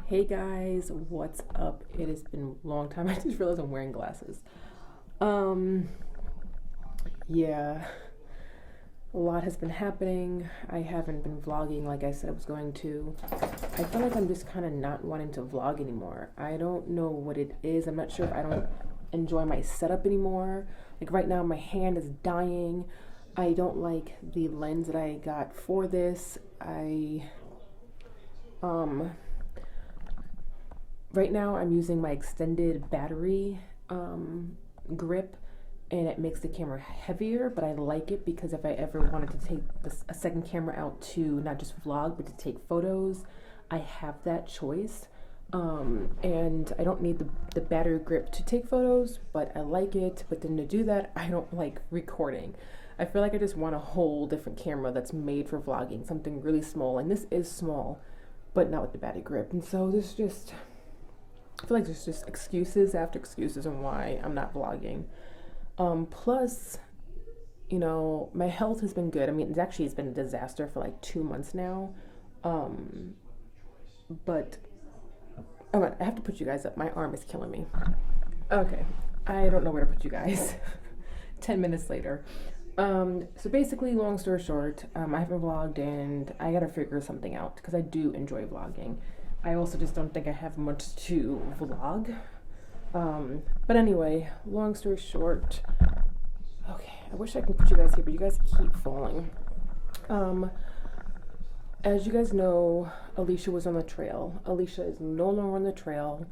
Hey guys, what's up? It has been a long time. I just realized I'm wearing glasses. Um, yeah, a lot has been happening. I haven't been vlogging like I said I was going to. I feel like I'm just kind of not wanting to vlog anymore. I don't know what it is. I'm not sure if I don't enjoy my setup anymore. Like right now, my hand is dying. I don't like the lens that I got for this. Right now I'm using my extended battery grip, and it makes the camera heavier, but I like it because if I ever wanted to take a second camera out to not just vlog but to take photos, I have that choice. And I don't need the battery grip to take photos, but I like it. But then to do that, I don't like recording. I feel like I just want a whole different camera that's made for vlogging, something really small, and this is small, but not with the battery grip. And so I feel like there's just excuses after excuses on why I'm not vlogging. Plus, you know, my health has been good. I mean, it's been a disaster for like 2 months now. But I have to put you guys up. My arm is killing me. Okay, I don't know where to put you guys. 10 minutes later. So basically, long story short, I haven't vlogged and I gotta figure something out because I do enjoy vlogging. I also just don't think I have much to vlog. But anyway, long story short, okay, I wish I could put you guys here, but you guys keep falling. As you guys know, Alicia was on the trail. Alicia is no longer on the trail.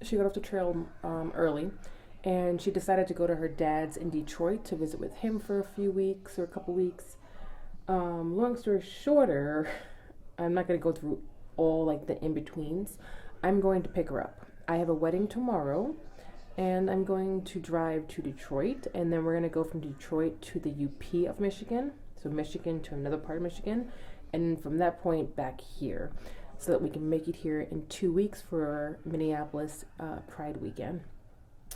She got off the trail early, and she decided to go to her dad's in Detroit to visit with him for a few weeks or a couple weeks. Long story shorter, I'm not going to go through all like the in-betweens. I'm going to pick her up. I have a wedding tomorrow, and I'm going to drive to Detroit, and then we're going to go from Detroit to the UP of Michigan, so Michigan to another part of Michigan, and from that point back here, so that we can make it here in 2 weeks for Minneapolis Pride weekend.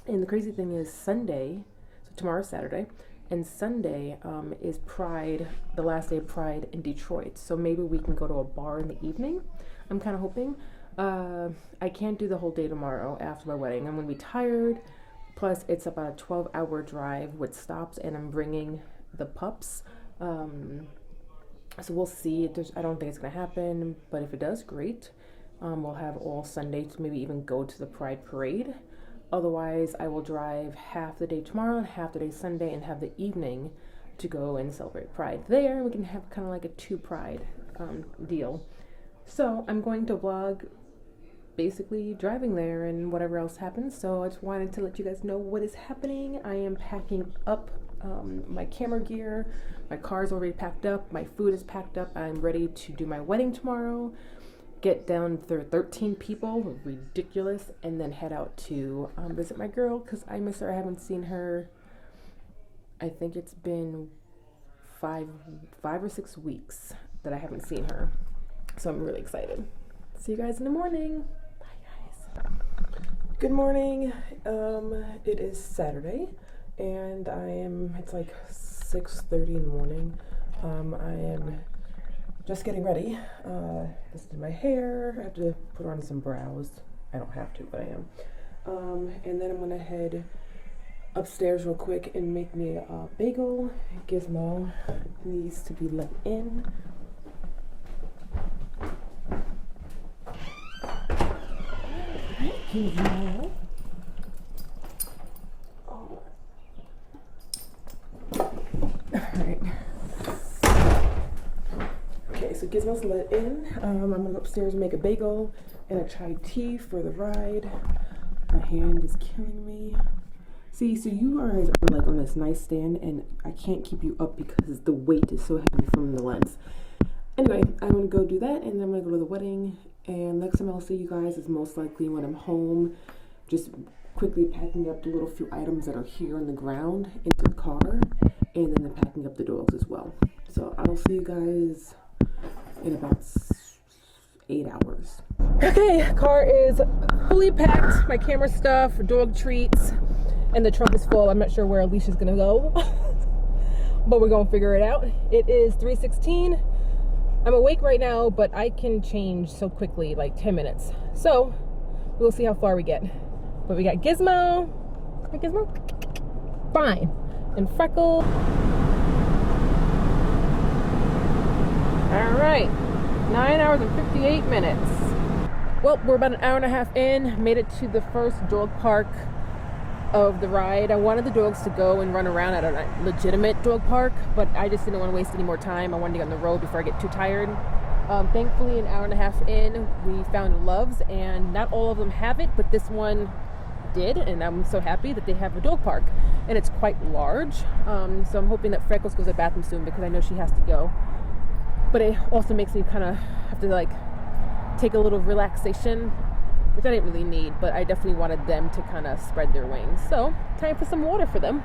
And the crazy thing is Sunday, so tomorrow's Saturday, and Sunday is Pride, the last day of Pride in Detroit. So maybe we can go to a bar in the evening. I'm kind of hoping. I can't do the whole day tomorrow after my wedding. I'm going to be tired. Plus, it's about a 12-hour drive with stops, and I'm bringing the pups. So we'll see. I don't think it's going to happen, but if it does, great. We'll have all Sunday to maybe even go to the Pride Parade. Otherwise, I will drive half the day tomorrow and half the day Sunday and have the evening to go and celebrate Pride there. We can have kind of like a 2 Pride deal. So I'm going to vlog basically driving there and whatever else happens. So I just wanted to let you guys know what is happening. I am packing up my camera gear. My car's already packed up. My food is packed up. I'm ready to do my wedding tomorrow. Get down to 13 people, ridiculous, and then head out to visit my girl because I miss her. I haven't seen her. I think it's been five or 6 weeks that I haven't seen her, so I'm really excited. See you guys in the morning. Bye, guys. Good morning. It is Saturday, and it's like 6:30 in the morning. I am just getting ready. This is my hair. I have to put on some brows. I don't have to, but I am. And then I'm gonna head upstairs real quick and make me a bagel. Gizmo needs to be let in. Alright, Gizmo. Oh. Alright. Okay, so Gizmo's let in. I'm gonna go upstairs and make a bagel and a chai tea for the ride. My hand is killing me. See, so you guys are like on this nice stand, and I can't keep you up because the weight is so heavy from the lens. Anyway, I'm gonna go do that, and then I'm gonna go to the wedding. And next time I'll see you guys is most likely when I'm home, just quickly packing up the little few items that are here on the ground into the car, and then packing up the dogs as well. So I'll see you guys in about 8 hours. Okay, car is fully packed. My camera stuff, dog treats, and the trunk is full. I'm not sure where Alicia's gonna go, but we're gonna figure it out. It is 3:16. I'm awake right now, but I can change so quickly, like 10 minutes. So we'll see how far we get. But we got Gizmo. Hi, Gizmo. Fine. And Freckle. All right. 9 hours and 58 minutes. Well, we're about an hour and a half in. Made it to the first dog park of the ride. I wanted the dogs to go and run around at a legitimate dog park, but I just didn't want to waste any more time. I wanted to get on the road before I get too tired. Thankfully, an hour and a half in, we found Loves, and not all of them have it, but this one did, and I'm so happy that they have a dog park, and it's quite large. So I'm hoping that Freckles goes to the bathroom soon, because I know she has to go. But it also makes me kind of have to like take a little relaxation, which I didn't really need, but I definitely wanted them to kind of spread their wings. So time for some water for them.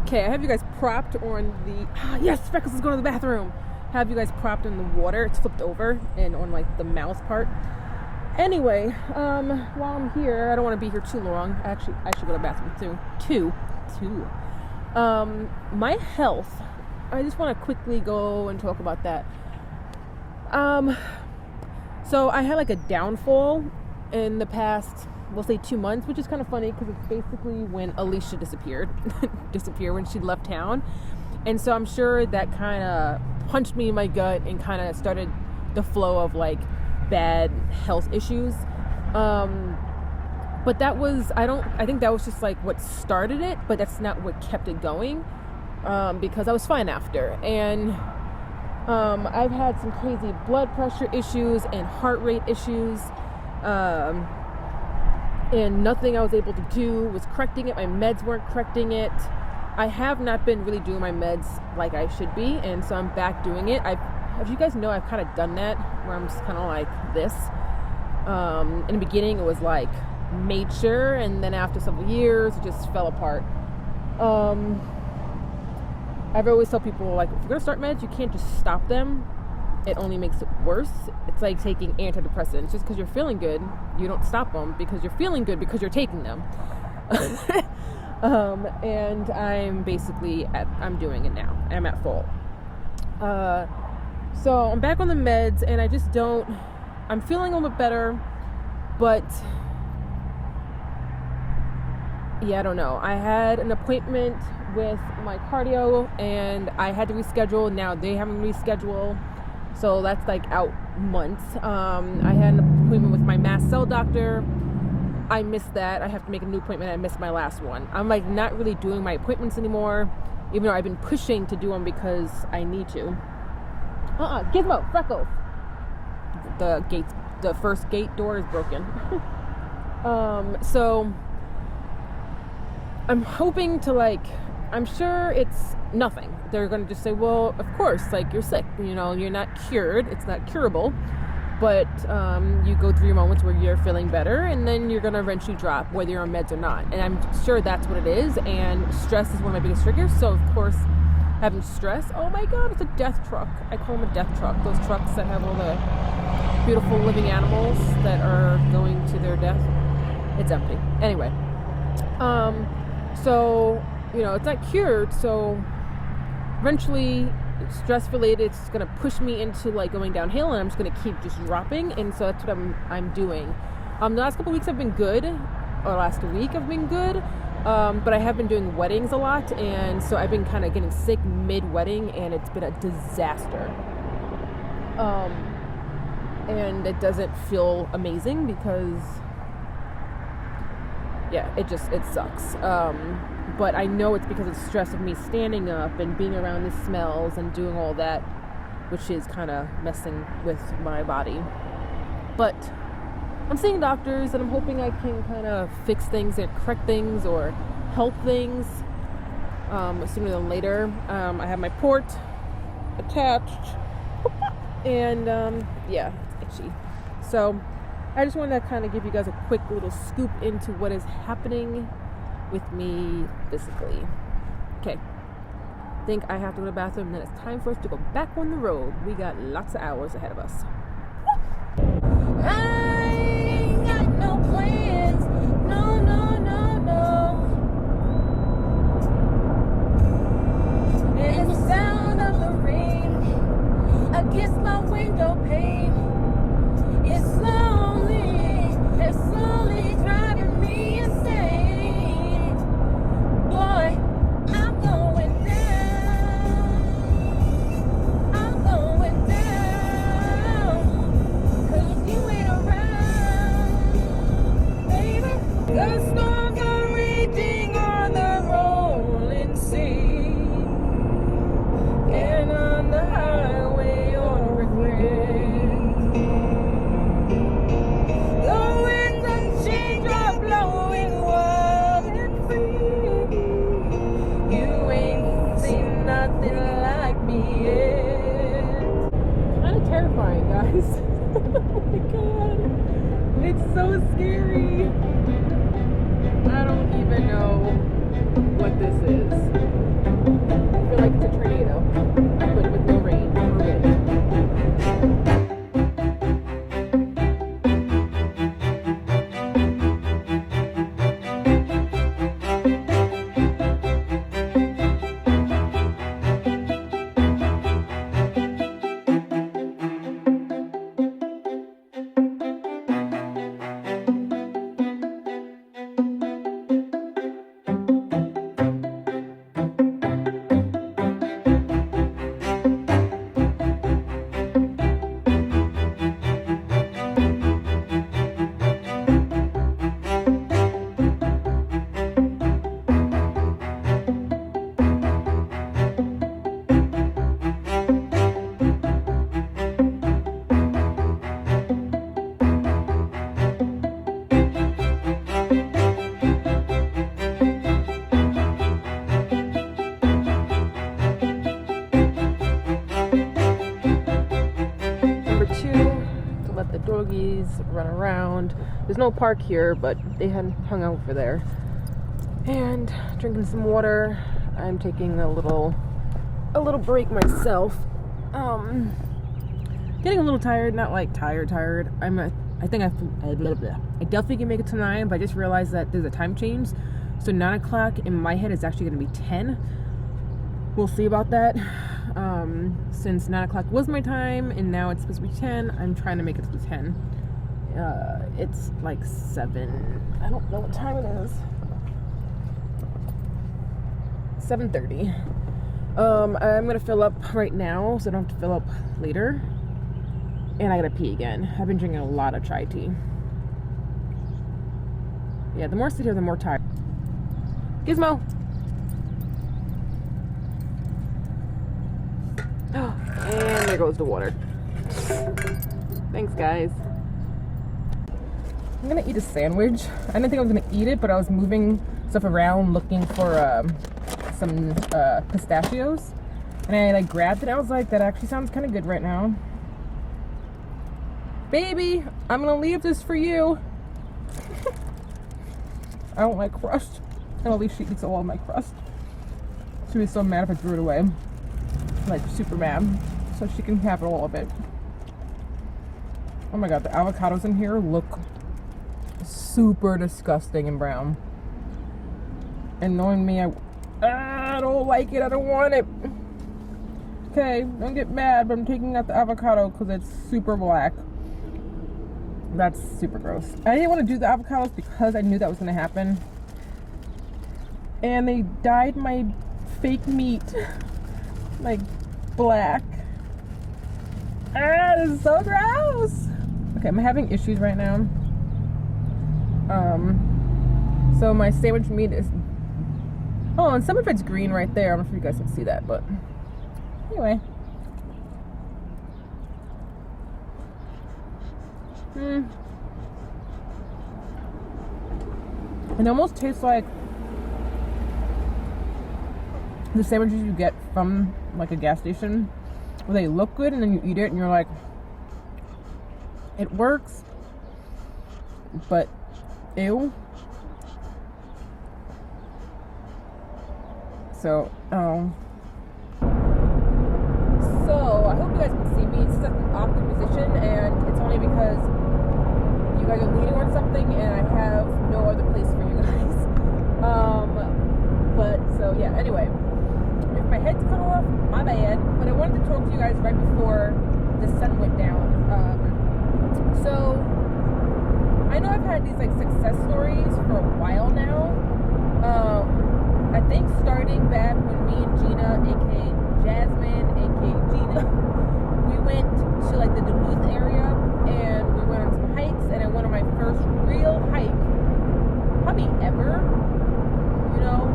Okay, I have you guys propped on the, yes, Freckles is going to the bathroom. Have you guys propped in the water. It's flipped over and on like the mouth part. Anyway, while I'm here, I don't want to be here too long. Actually, I should go to the bathroom too. My health, I just want to quickly go and talk about that. So I had like a downfall in the past, we'll say 2 months, which is kind of funny because it's basically when Alicia disappeared when she left town. And so I'm sure that kind of punched me in my gut and kind of started the flow of like bad health issues. But that was, I think that was just like what started it, but that's not what kept it going. Because I was fine after. And I've had some crazy blood pressure issues and heart rate issues. And nothing I was able to do was correcting it. My meds weren't correcting it. I have not been really doing my meds like I should be, and so I'm back doing it. As you guys know, I've kind of done that, where I'm just kind of like this. In the beginning, it was like, made sure, and then after several years, it just fell apart. I've always told people, like, if you're going to start meds, you can't just stop them. It only makes it worse. It's like taking antidepressants. Just because you're feeling good, you don't stop them because you're feeling good because you're taking them. And I'm basically I'm doing it now. I'm at fault. So I'm back on the meds, and I'm feeling a little bit better, but yeah, I don't know. I had an appointment with my cardio, and I had to reschedule. Now they haven't rescheduled, so that's like out months. I had an appointment with my mast cell doctor. I missed that. I have to make a new appointment. I missed my last one. I'm like not really doing my appointments anymore, even though I've been pushing to do them because I need to. Gizmo, Freckles. The first gate door is broken. So I'm hoping to I'm sure it's nothing. They're going to just say, well, of course, you're sick. You're not cured. It's not curable. But you go through your moments where you're feeling better, and then you're going to eventually drop, whether you're on meds or not. And I'm sure that's what it is. And stress is one of my biggest triggers. So, of course, having stress, oh my God, it's a death truck. I call them a death truck. Those trucks that have all the beautiful living animals that are going to their death. It's empty. Anyway. So, it's not cured. So, eventually, stress related, it's going to push me into going downhill, and I'm just going to keep just dropping. And so that's what I'm doing. The last couple weeks have been good, or last week I've been good, but I have been doing weddings a lot, and so I've been kind of getting sick mid-wedding, and it's been a disaster. And it doesn't feel amazing because it sucks. But I know it's because of the stress of me standing up and being around the smells and doing all that, which is kind of messing with my body. But I'm seeing doctors, and I'm hoping I can kind of fix things and correct things or help things sooner than later. I have my port attached, and it's itchy. So I just wanted to kind of give you guys a quick little scoop into what is happening with me physically. Okay, I think I have to go to the bathroom, and then it's time for us to go back on the road. We got lots of hours ahead of us. I ain't got no plans. No. be it. Kind of terrifying, guys. Oh my god. It's so scary. I don't even know what this is. I feel like it's a tornado, but with no rain or wind. Doggies run around. There's no park here, but they had hung out over there. And drinking some water. I'm taking a little break myself. Getting a little tired, not like tired. I definitely can make it to 9, but I just realized that there's a time change. So 9 o'clock in my head is actually going to be 10. We'll see about that. Since 9 o'clock was my time and now it's supposed to be 10, I'm trying to make it to 10. It's like 7. I don't know what time it is. 7:30. I'm gonna fill up right now so I don't have to fill up later. And I gotta pee again. I've been drinking a lot of chai tea. Yeah, the more I sit here, the more tired. Gizmo! And there goes the water. Thanks, guys. I'm gonna eat a sandwich. I didn't think I was gonna eat it, but I was moving stuff around looking for some pistachios. And I like grabbed it. I was like, that actually sounds kind of good right now. Baby, I'm gonna leave this for you. I don't like crust. And at least she eats all of my crust. She'd be so mad if I threw it away. Like super mad. So she can have all of it. Oh my god, the avocados in here look super disgusting and brown. And knowing me, I don't like it. I don't want it. Okay, don't get mad, but I'm taking out the avocado because it's super black. That's super gross. I didn't want to do the avocados because I knew that was going to happen. And they dyed my fake meat like black. Ah, this is so gross. Okay, I'm having issues right now. So my sandwich meat is, oh, and some of it's green right there. I don't know if you guys can see that, but anyway. It almost tastes like the sandwiches you get from like a gas station where they look good and then you eat it and you're like, it works, but ew. So I hope you guys can see me. It's just an awkward position, and it's only because you guys are leaning on something and I have no other place for you guys. But so yeah, anyway, if my head's cut off, my bad, but I wanted to talk to you guys right before the sun went down. So I know I've had these like success stories for a while now. I think starting back when me and Gina, aka Jasmine, aka Gina, we went to like the Duluth area and we went on some hikes, and I went on my first real hike probably ever, you know,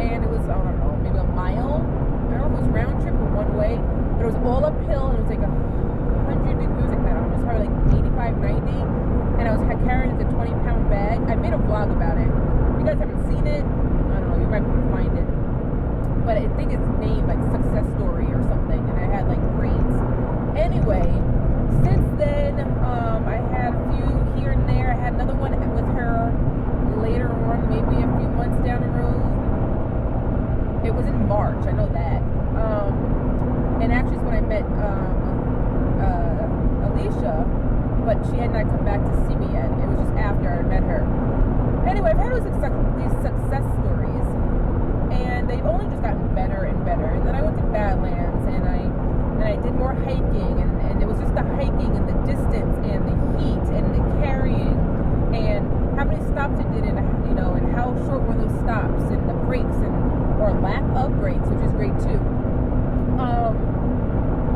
and it was, I don't know, maybe a mile. I don't know if it was round trip or one way, but it was all uphill and it was like 100 degrees, like that. I was probably like 85, 90, and I was carrying the 20-pound bag. I made a vlog about it. If you guys haven't seen it, I don't know, you might be able to find it. But I think it's lunch. I know that. And actually, it's when I met Alicia, but she had not come back to see me yet. It was just after I met her. Anyway, I've had these success stories, and they've only just gotten better and better. And then I went to Badlands, and I did more hiking, and it was just the hiking and the distance and the heat and the carrying and how many stops it did, and how short were those stops and the breaks or lack of breaks, which is great too.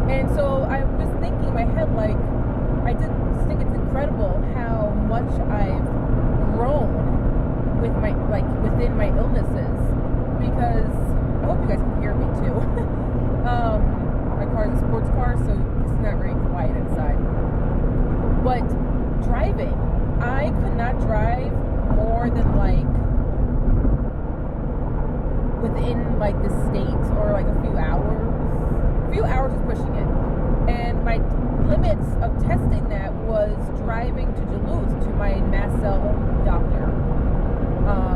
And so I'm just thinking in my head, like, I just think it's incredible how much I've grown within my illnesses, because I hope you guys can hear me too. My car is a sports car, so it's not very quiet inside. But driving, I could not drive more than within the state, or a few hours. A few hours is pushing it. And my limits of testing that was driving to Duluth to my mast cell doctor,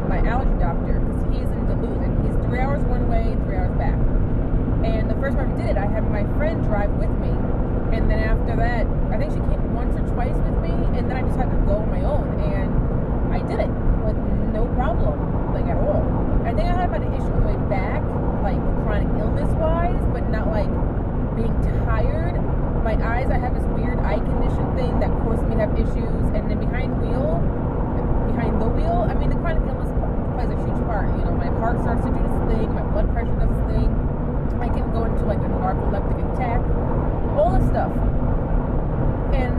my allergy doctor, because he's in Duluth, and he's 3 hours one way and 3 hours back. And the first time I did it, I had my friend drive with me, and then after that, I think she came once or twice with me, and then I just had to go on my own, and I did it with no problem, at all. I think I had an issue on the way back, chronic illness-wise, but not being tired. My eyes, I have this weird eye condition thing that caused me to have issues, and then behind the wheel, I mean, the chronic illness plays a huge part. My heart starts to do this thing, my blood pressure does this thing, I can go into a narcoleptic attack, all this stuff, and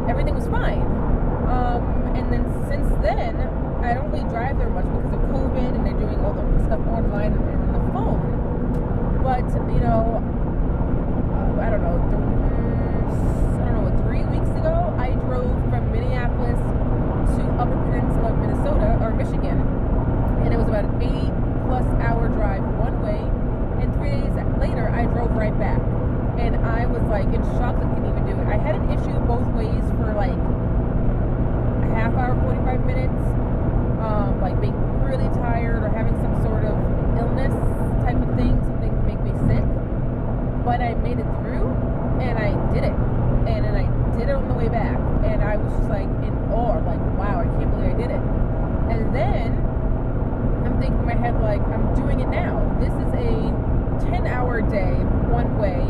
everything was fine. And then since then, I don't really drive there much because of COVID, and they're doing all the stuff online and on the phone. But I don't know, 3 weeks ago, I drove from Minneapolis to Upper Peninsula, Minnesota, or Michigan, and it was about an 8+ hour drive one way, and 3 days later, I drove right back, and I was in shock that I couldn't even do it. I had an issue both ways for a half hour, 45 minutes, being really tired or having some sort of illness type of thing, something to make me sick, but I made it through, and I did it. And then I did it on the way back, and I was just in awe, wow, I can't believe I did it. And then I'm thinking in my head, I'm doing it now. This is a 10-hour day one way,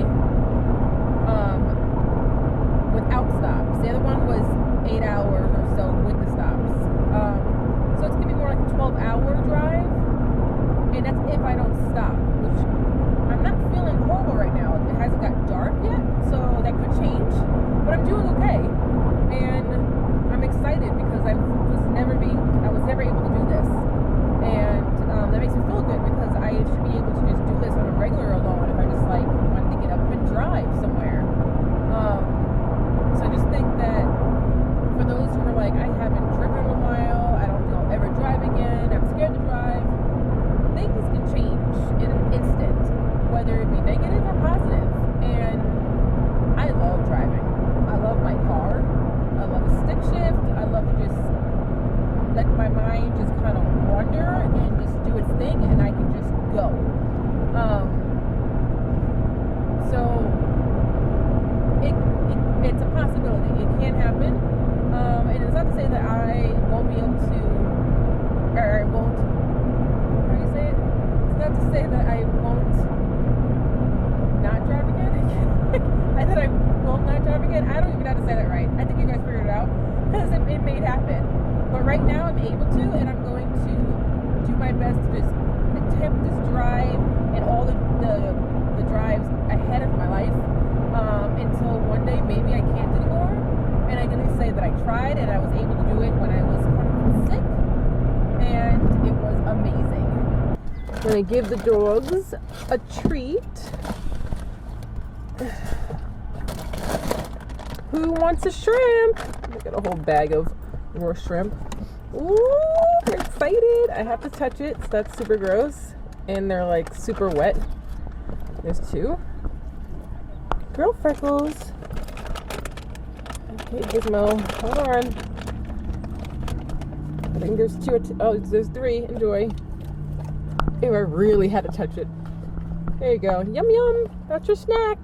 without stops. The other one was 8 hours or so with the stops. So it's gonna be more a 12-hour drive, and that's if I don't stop, which I'm not feeling horrible right now. It hasn't got dark yet, so that could change, but I'm doing okay, and I'm excited because I was never able to do this, and that makes me feel good, because I should be able to just do this on a regular alone if I just wanted to get up and drive somewhere. So I just think that for those who are I haven't driven in a while, I don't think I'll ever drive again, I'm scared to drive, things can change in an instant, whether it be negative or positive. And I love driving. I love my car. I love a stick shift. I love to just let my mind just kind of wander and just do its thing, and I can just go. So it's a possibility. It can happen. And it's not to say that I won't be able to, or I won't, how do you say it? It's not to say that I won't not drive again. I said I will not drive again. I don't even know how to say that right. I think you guys figured it out, because it may happen. But right now I'm able to, and I'm going to do my best to just attempt this drive and all the drives ahead of my life, until one day maybe I can't anymore, and I can say that I tried and I was able to do it when I was sick, and it was amazing. I'm gonna give the dogs a treat. Who wants a shrimp? I got a whole bag of raw shrimp. Ooh, I'm excited. I have to touch it, so that's super gross. And they're super wet. There's 2. Girl Freckles. Okay, Gizmo, hold on. I think there's 2. Oh, there's 3. Enjoy. Ew, I really had to touch it. There you go. Yum yum. That's your snack.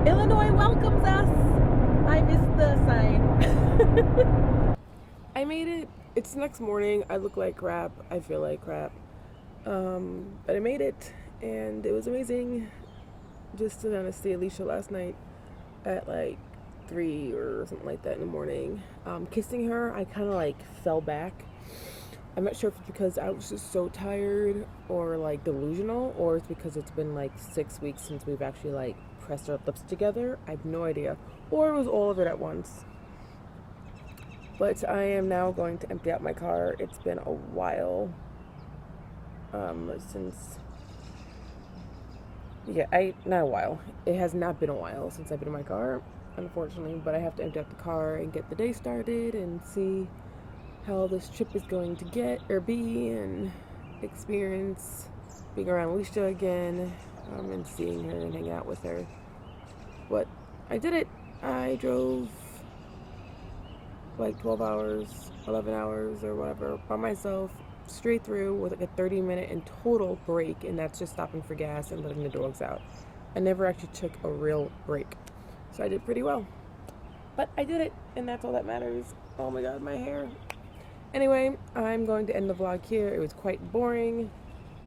Illinois welcomes us. I missed the sign. I made it. It's the next morning. I look like crap. I feel like crap. But I made it, and it was amazing. Just to kind of see Alicia last night at like 3 or something like that in the morning. Kissing her, I kind of like fell back. I'm not sure if it's because I was just so tired or like delusional, or it's because it's been like 6 weeks since we've actually like pressed our lips together. I have no idea. Or it was all of it at once. But I am now going to empty out my car. It's been a while since, not a while. It has not been a while since I've been in my car, unfortunately, but I have to empty out the car and get the day started and see how this trip is going to get or be, and experience being around Alicia again, and seeing her and hanging out with her. But I did it. I drove like 12 hours, 11 hours or whatever by myself, straight through with like a 30-minute in total break, and that's just stopping for gas and letting the dogs out. I never actually took a real break. So I did pretty well. But I did it, and that's all that matters. Oh my god, my hair. Anyway, I'm going to end the vlog here. It was quite boring.